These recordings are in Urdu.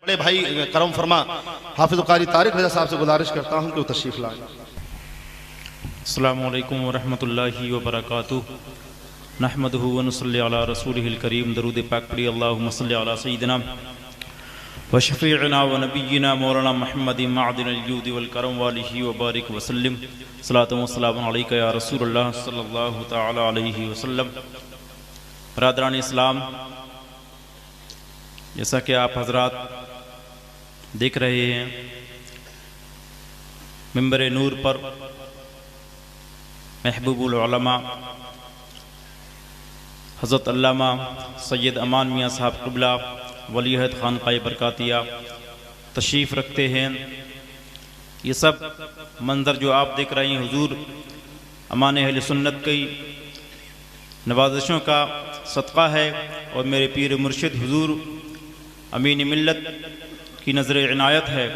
بڑے بھائی کرم فرما حافظ قاری طارق رضا صاحب سے گزارش کرتا ہوں کہ وہ تشریف لائیں۔ السلام علیکم ورحمۃ اللہ وبرکاتہ۔ نحمدہ ونصلی علی رسولہ الکریم۔ درود پاک پڑھی۔ اللہم صلی علی سیدنا وشفیعنا ونبینا مولانا محمد معدن الجود والکرم والہ وبارک وسلم۔ صلاۃ و سلام علیک یا رسول اللہ صلی اللہ تعالی علیہ وسلم۔ برادران اسلام، جیسا کہ آپ حضرات دیکھ رہے ہیں، منبر نور پر محبوب العلماء حضرت علامہ سید امان میاں صاحب قبلہ ولی عہد خانقاہ برکاتیہ تشریف رکھتے ہیں۔ یہ سب منظر جو آپ دیکھ رہے ہیں حضور امان اہل سنت کی نوازشوں کا صدقہ ہے، اور میرے پیر مرشد حضور امین ملت کی نظر عنایت ہے۔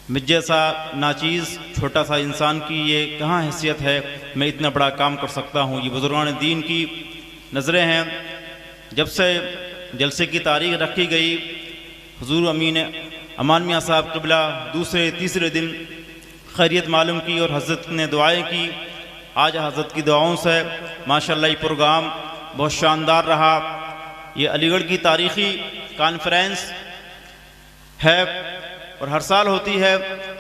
مجھ جیسا ناچیز چھوٹا سا انسان کی یہ کہاں حیثیت ہے میں اتنا بڑا کام کر سکتا ہوں؟ یہ بزرگان دین کی نظریں ہیں۔ جب سے جلسے کی تاریخ رکھی گئی، حضور امین امان میاں صاحب قبلہ دوسرے تیسرے دن خیریت معلوم کی اور حضرت نے دعائیں کی۔ آج حضرت کی دعاؤں سے ماشاءاللہ یہ پروگرام بہت شاندار رہا۔ یہ علی گڑھ کی تاریخی کانفرنس ہے اور ہر سال ہوتی ہے،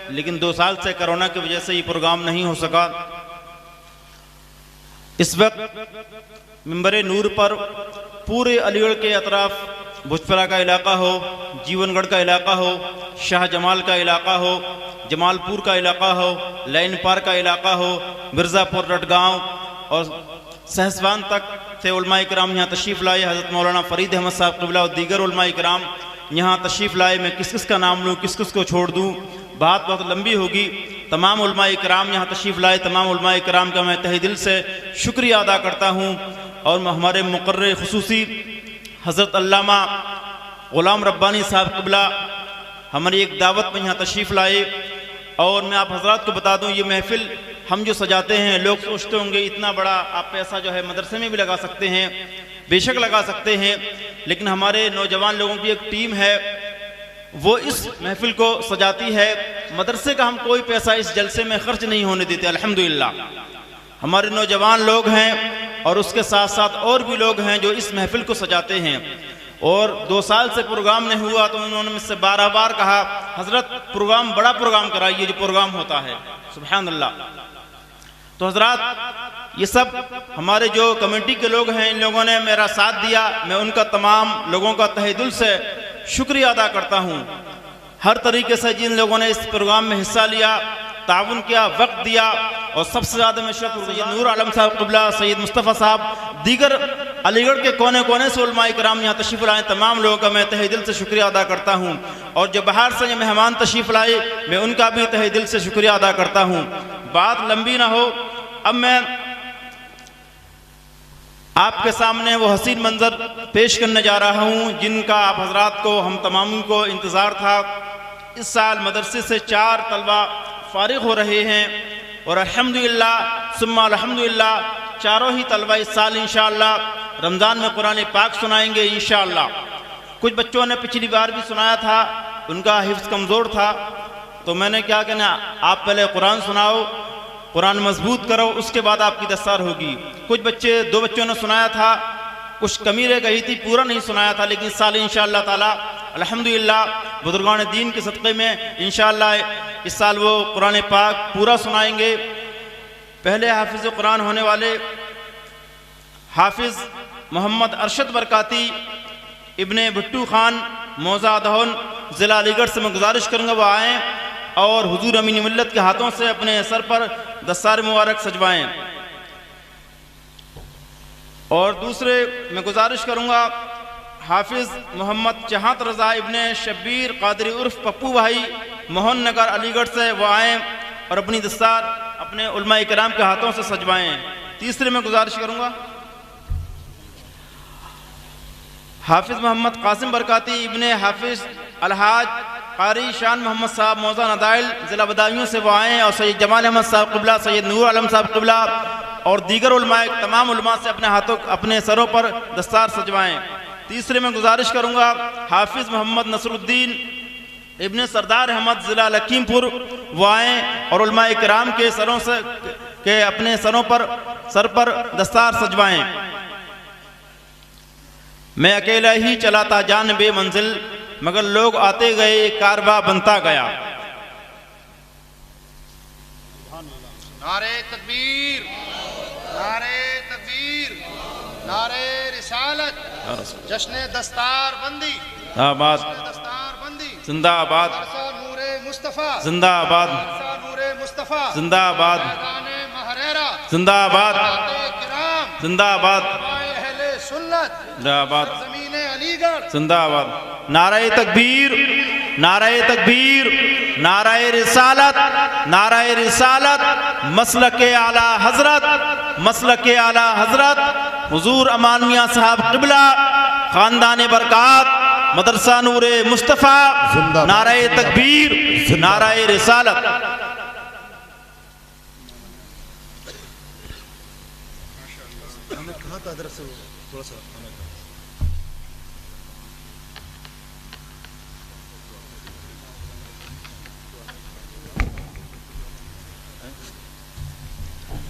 لیکن 2 سال سے کرونا کی وجہ سے یہ پروگرام نہیں ہو سکا۔ اس وقت منبر نور پر پورے علی گڑھ کے اطراف، بھوجپورہ کا علاقہ ہو، جیون گڑھ کا علاقہ ہو، شاہ جمال کا علاقہ ہو، جمال پور کا علاقہ ہو، لائن پار کا علاقہ ہو، مرزا پور رٹگاؤں اور سہسوان تک سے علماء کرام یہاں تشریف لائے۔ حضرت مولانا فرید احمد صاحب قبلہ اور دیگر علماء کرام یہاں تشریف لائے۔ میں کس کس کا نام لوں، کس کس کو چھوڑ دوں، بات بہت لمبی ہوگی۔ تمام علماء کرام یہاں تشریف لائے۔ تمام علماء کرام کا میں تہہ دل سے شکریہ ادا کرتا ہوں، اور ہمارے مقرر خصوصی حضرت علامہ غلام ربانی صاحب قبلہ ہماری ایک دعوت میں یہاں تشریف لائے۔ اور میں آپ حضرات کو بتا دوں، یہ محفل ہم جو سجاتے ہیں، لوگ سوچتے ہوں گے اتنا بڑا آپ پیسہ جو ہے مدرسے میں بھی لگا سکتے ہیں، بے شک لگا سکتے ہیں، لیکن ہمارے نوجوان لوگوں کی ایک ٹیم ہے، وہ اس محفل کو سجاتی ہے۔ مدرسے کا ہم کوئی پیسہ اس جلسے میں خرچ نہیں ہونے دیتے، الحمدللہ۔ ہمارے نوجوان لوگ ہیں، اور اس کے ساتھ ساتھ اور بھی لوگ ہیں جو اس محفل کو سجاتے ہیں۔ اور 2 سال سے پروگرام نہیں ہوا تو انہوں نے مجھ سے بار بار کہا، حضرت پروگرام بڑا پروگرام کرائیے جو پروگرام ہوتا ہے۔ سبحان اللہ۔ تو حضرات، یہ سب ہمارے جو کمیٹی کے لوگ ہیں، ان لوگوں نے میرا ساتھ دیا۔ میں ان کا تمام لوگوں کا تہہ دل سے شکریہ ادا کرتا ہوں۔ ہر طریقے سے جن لوگوں نے اس پروگرام میں حصہ لیا، تعاون کیا، وقت دیا، اور سب سے زیادہ میں شکر سید نور عالم صاحب قبلہ، سید مصطفیٰ صاحب، دیگر علی گڑھ کے کونے کونے سے علماء کرام یہاں تشریف لائے، تمام لوگوں کا میں تہہ دل سے شکریہ ادا کرتا ہوں۔ اور جو باہر سے یہ مہمان تشریف لائے، میں ان کا بھی تہہ دل سے شکریہ ادا کرتا ہوں۔ بات لمبی نہ ہو، اب میں آپ کے سامنے وہ حسین منظر پیش کرنے جا رہا ہوں جن کا آپ حضرات کو، ہم تمام کو انتظار تھا۔ اس سال مدرسے سے 4 طلبہ فارغ ہو رہے ہیں، اور الحمدللہ ثم الحمدللہ چاروں ہی طلبہ اس سال انشاءاللہ رمضان میں قرآن پاک سنائیں گے انشاءاللہ۔ کچھ بچوں نے پچھلی بار بھی سنایا تھا، ان کا حفظ کمزور تھا، تو میں نے کیا کہنا، آپ پہلے قرآن سناؤ، قرآن مضبوط کرو، اس کے بعد آپ کی دستار ہوگی۔ کچھ بچے، 2 بچوں نے سنایا تھا، کچھ کمی رہ گئی تھی، پورا نہیں سنایا تھا، لیکن اس سال انشاءاللہ تعالی الحمدللہ بزرگان دین کے صدقے میں انشاءاللہ اس سال وہ قرآن پاک پورا سنائیں گے۔ پہلے حافظ قرآن ہونے والے حافظ محمد ارشد برکاتی ابن بھٹو خان موضع دہن ضلع علی گڑھ سے میں گزارش کروں گا وہ آئیں اور حضور امین ملت کے ہاتھوں سے اپنے سر پر دستار مبارک سجوائیں۔ اور دوسرے میں گزارش کروں گا حافظ محمد چہات رضا ابن شبیر قادری عرف پپو بھائی موہن نگر علی گڑھ سے وہ آئیں اور اپنی دستار اپنے علماء کرام کے ہاتھوں سے سجوائیں۔ تیسرے میں گزارش کروں گا حافظ محمد قاسم برکاتی ابن حافظ الحاج قاری شان محمد صاحب موضع ندائل ضلع بدایوں سے وہ آئیں، اور سید جمال احمد صاحب قبلہ، سید نور عالم صاحب قبلہ اور دیگر علماء، تمام علماء سے اپنے ہاتھوں، اپنے سروں پر دستار سجوائیں۔ تیسرے میں گزارش کروں گا حافظ محمد نصر الدین ابن سردار احمد ضلع لکھیم پور وہ آئیں اور علماء کرام کے اپنے سر پر دستار سجوائیں۔ میں اکیلا ہی چلا تھا جانب منزل، مگر لوگ آتے گئے کارواں بنتا گیا۔ نعرہ تکبیر، نعرہ تکبیر، نعرہ رسالت، جشن دستار بندی، آباد دستار بندی، زندہ آباد، نور مصطفیٰ، زندہ آباد، نور مصطفیٰ، زندہ آباد، میدان محریرہ، زندہ آباد، کرام، زندہ آباد، اہل سنت، زندہ آباد، زمین علی گڑھ، زندہ آباد۔ نعرہ تکبیر، نعرہ تکبیر، نعرہ رسالت، نعرہ رسالت، مسلک اعلی حضرت، مسلک اعلی حضرت حضور امان میاں صاحب قبلہ، خاندان برکات، مدرسہ نور مصطفیٰ، نعرہ تکبیر، نعرہ رسالت۔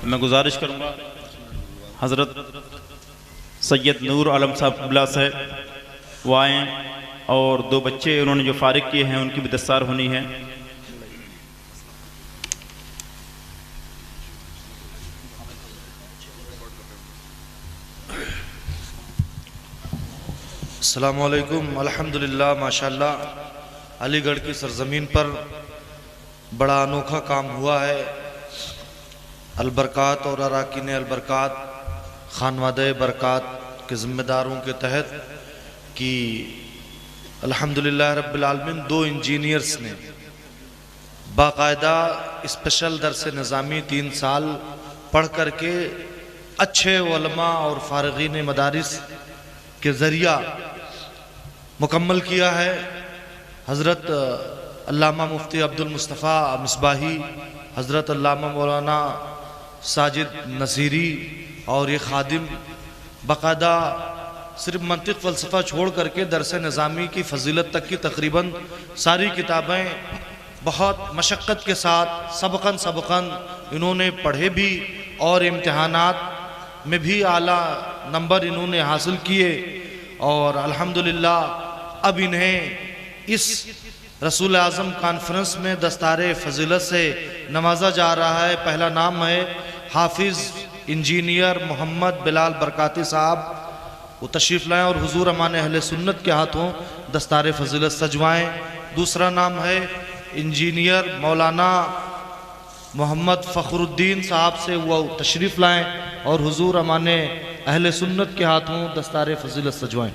میں گزارش کروں گا حضرت سید نور عالم صاحب قبلہ سے وہ آئیں اور دو بچے انہوں نے جو فارغ کیے ہیں ان کی بھی دستار ہونی ہے۔ السلام علیکم۔ الحمدللہ، ماشاءاللہ علی گڑھ کی سرزمین پر بڑا انوکھا کام ہوا ہے۔ البرکات اور اراکین البرکات خانوادہ برکات کے ذمہ داروں کے تحت کہ الحمدللہ رب العالمین 2 انجینئرز نے باقاعدہ اسپیشل درس نظامی 3 سال پڑھ کر کے اچھے علماء اور فارغین مدارس کے ذریعہ مکمل کیا ہے۔ حضرت علامہ مفتی عبد المصطفیٰ مصباحی، حضرت علامہ مولانا ساجد نصیری اور یہ خادم باقاعدہ صرف منطق فلسفہ چھوڑ کر کے درس نظامی کی فضیلت تک کی تقریباً ساری کتابیں بہت مشقت کے ساتھ سبقاً انہوں نے پڑھے بھی اور امتحانات میں بھی اعلیٰ نمبر انہوں نے حاصل کیے، اور الحمدللہ اب انہیں اس رسول اعظم کانفرنس میں دستار فضیلت سے نوازا جا رہا ہے۔ پہلا نام ہے حافظ انجینئر محمد بلال برکاتی صاحب، وہ تشریف لائیں اور حضور امان اہل سنت کے ہاتھوں دستار فضیلت سجوائیں۔ دوسرا نام ہے انجینئر مولانا محمد فخر الدین صاحب سے، وہ تشریف لائیں اور حضور امان اہل سنت کے ہاتھوں دستار فضیلت سجوائیں۔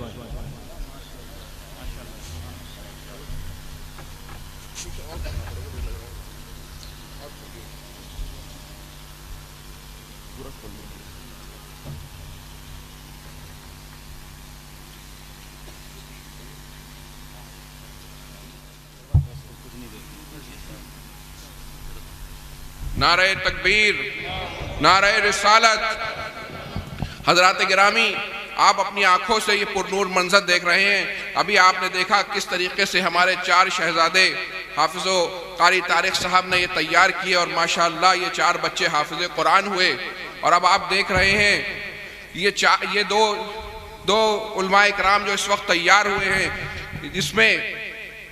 نعرہ تکبیر، نعرہ رسالت۔ حضرات گرامی، آپ اپنی آنکھوں سے یہ پرنور منظر دیکھ رہے ہیں۔ ابھی آپ نے دیکھا کس طریقے سے ہمارے 4 شہزادے حافظ و قاری طارق صاحب نے یہ تیار کیے، اور ماشاءاللہ یہ 4 بچے حافظ قرآن ہوئے۔ اور اب آپ دیکھ رہے ہیں یہ دو علماء کرام جو اس وقت تیار ہوئے ہیں، جس میں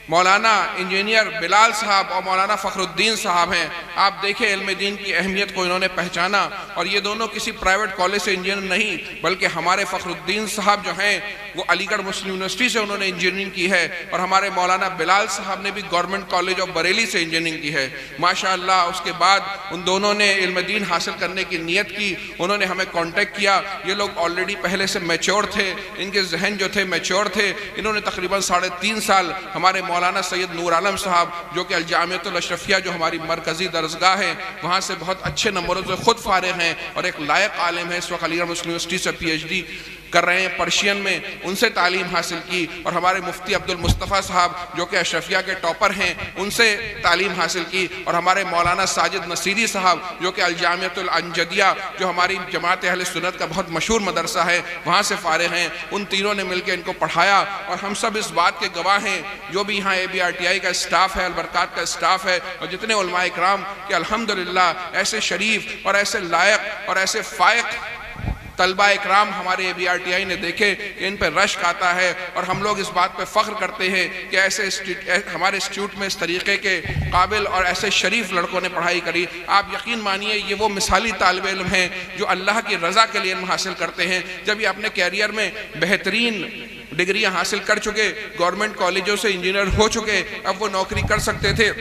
مولانا انجینئر بلال صاحب اور مولانا فخر الدین صاحب ہیں۔ آپ دیکھیں علم دین کی اہمیت کو انہوں نے پہچانا، اور یہ دونوں کسی پرائیویٹ کالج سے انجینئر نہیں، بلکہ ہمارے فخر الدین صاحب جو ہیں وہ علی گڑھ مسلم یونیورسٹی سے انہوں نے انجینئرنگ کی ہے، اور ہمارے مولانا بلال صاحب نے بھی گورنمنٹ کالج آف بریلی سے انجینئرنگ کی ہے ماشاءاللہ۔ اس کے بعد ان دونوں نے علم دین حاصل کرنے کی نیت کی، انہوں نے ہمیں کانٹیکٹ کیا۔ یہ لوگ آلریڈی پہلے سے میچور تھے، ان کے ذہن جو تھے میچور تھے۔ انہوں نے تقریباً 3.5 سال ہمارے مولانا سید نور عالم صاحب جو کہ الجامعۃ الاشرفیہ جو ہماری مرکزی درسگاہ ہے وہاں سے بہت اچھے نمبروں سے خود فارغ ہیں، اور ایک لائق عالم ہے، اس وقت علی گڑھ مسلم یونیورسٹی سے PhD کر رہے ہیں پرشین میں، ان سے تعلیم حاصل کی، اور ہمارے مفتی عبد المصطفیٰ صاحب جو کہ اشرفیہ کے ٹاپر ہیں ان سے تعلیم حاصل کی، اور ہمارے مولانا ساجد نصیری صاحب جو کہ الجامعۃ الانجدیہ جو ہماری جماعت اہل سنت کا بہت مشہور مدرسہ ہے وہاں سے فارغ ہیں، ان تینوں نے مل کے ان کو پڑھایا، اور ہم سب اس بات کے گواہ ہیں جو بھی یہاں ABRTI کا اسٹاف ہے، البرکات کا اسٹاف ہے، اور جتنے علماء اکرام کہ الحمدللہ ایسے شریف اور ایسے لائق اور ایسے فائق طلبہ اکرام ہمارے ABRTI نے دیکھے کہ ان پہ رشک آتا ہے، اور ہم لوگ اس بات پہ فخر کرتے ہیں کہ ایسے ہمارے انسٹیٹیوٹ میں اس طریقے کے قابل اور ایسے شریف لڑکوں نے پڑھائی کری۔ آپ یقین مانیے یہ وہ مثالی طالب علم ہیں جو اللہ کی رضا کے لیے علم حاصل کرتے ہیں۔ جب یہ اپنے کیریئر میں بہترین ڈگریاں حاصل کر چکے، گورنمنٹ کالجوں سے انجینئر ہو چکے، اب وہ نوکری کر سکتے تھے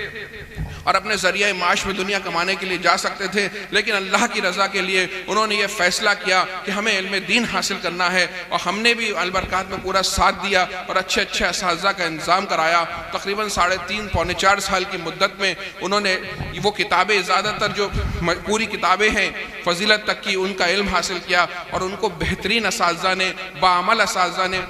اور اپنے ذریعہ معاش میں دنیا کمانے کے لیے جا سکتے تھے، لیکن اللہ کی رضا کے لیے انہوں نے یہ فیصلہ کیا کہ ہمیں علم دین حاصل کرنا ہے، اور ہم نے بھی البرکات میں پورا ساتھ دیا اور اچھے اساتذہ کا انتظام کرایا۔ تقریباً 3.5 پونے 4 سال کی مدت میں انہوں نے وہ کتابیں زیادہ تر جو پوری کتابیں ہیں فضیلت تک کی ان کا علم حاصل کیا، اور ان کو بہترین اساتذہ نے، باعمل اساتذہ نے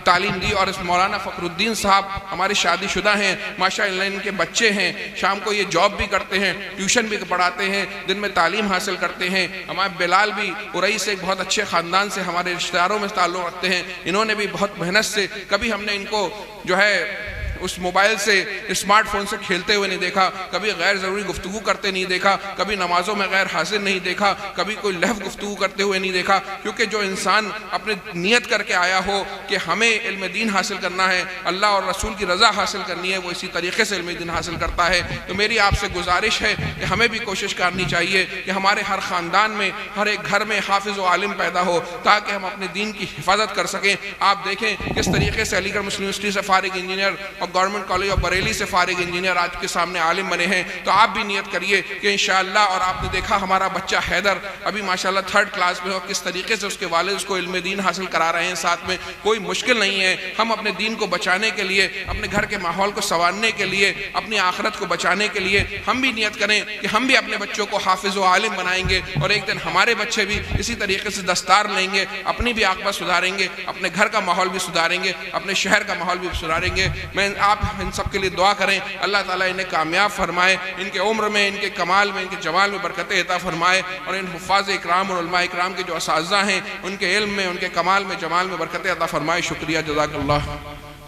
تعلیم دی۔ اور اس مولانا فخر الدین صاحب ہمارے شادی شدہ ہیں، ماشاءاللہ ان کے بچے ہیں، شام کو یہ جاب بھی کرتے ہیں، ٹیوشن بھی پڑھاتے ہیں، دن میں تعلیم حاصل کرتے ہیں۔ ہمارے بلال بھی ارئی سے ایک بہت اچھے خاندان سے ہمارے رشتہ داروں میں تعلق رکھتے ہیں، انہوں نے بھی بہت محنت سے، کبھی ہم نے ان کو جو ہے اس موبائل سے، اسمارٹ فون سے کھیلتے ہوئے نہیں دیکھا، کبھی غیر ضروری گفتگو کرتے نہیں دیکھا، کبھی نمازوں میں غیر حاضر نہیں دیکھا، کبھی کوئی لہو گفتگو کرتے ہوئے نہیں دیکھا، کیونکہ جو انسان اپنے نیت کر کے آیا ہو کہ ہمیں علم دین حاصل کرنا ہے، اللہ اور رسول کی رضا حاصل کرنی ہے، وہ اسی طریقے سے علم دین حاصل کرتا ہے۔ تو میری آپ سے گزارش ہے کہ ہمیں بھی کوشش کرنی چاہیے کہ ہمارے ہر خاندان میں، ہر ایک گھر میں حافظ و عالم پیدا ہو، تاکہ ہم اپنے دین کی حفاظت کر سکیں۔ آپ دیکھیں کس طریقے سے علی گڑھ مسلم یونیورسٹی سے فارغ انجینئر اور گورنمنٹ کالج آف بریلی سے فارغ انجینئر آج کے سامنے عالم بنے ہیں، تو آپ بھی نیت کریے کہ انشاءاللہ۔ اور آپ نے دیکھا ہمارا بچہ حیدر ابھی ماشاءاللہ 3rd کلاس میں ہو، کس طریقے سے اس کے والد اس کو علم دین حاصل کرا رہے ہیں، ساتھ میں کوئی مشکل نہیں ہے۔ ہم اپنے دین کو بچانے کے لیے، اپنے گھر کے ماحول کو سنوارنے کے لیے، اپنی آخرت کو بچانے کے لیے ہم بھی نیت کریں کہ ہم بھی اپنے بچوں کو حافظ و عالم بنائیں گے، اور ایک دن ہمارے بچے بھی اسی طریقے سے دستار لیں گے، اپنی بھی عاقبت سدھاریں گے، اپنے گھر کا ماحول بھی سدھاریں گے، اپنے شہر کا ماحول بھی سدھاریں گے۔ میں آپ ان سب کے لیے دعا کریں، اللہ تعالیٰ انہیں کامیاب فرمائے، ان کے عمر میں، ان کے کمال میں، ان کے جمال میں برکتیں عطا فرمائے، اور ان حفاظ اکرام اور علماء اکرام کے جو اساتذہ ہیں ان کے علم میں، ان کے کمال میں، جمال میں برکتیں عطا فرمائے۔ شکریہ، جزاک اللہ۔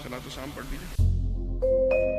صلاۃ و سلام پڑھ لیجیے۔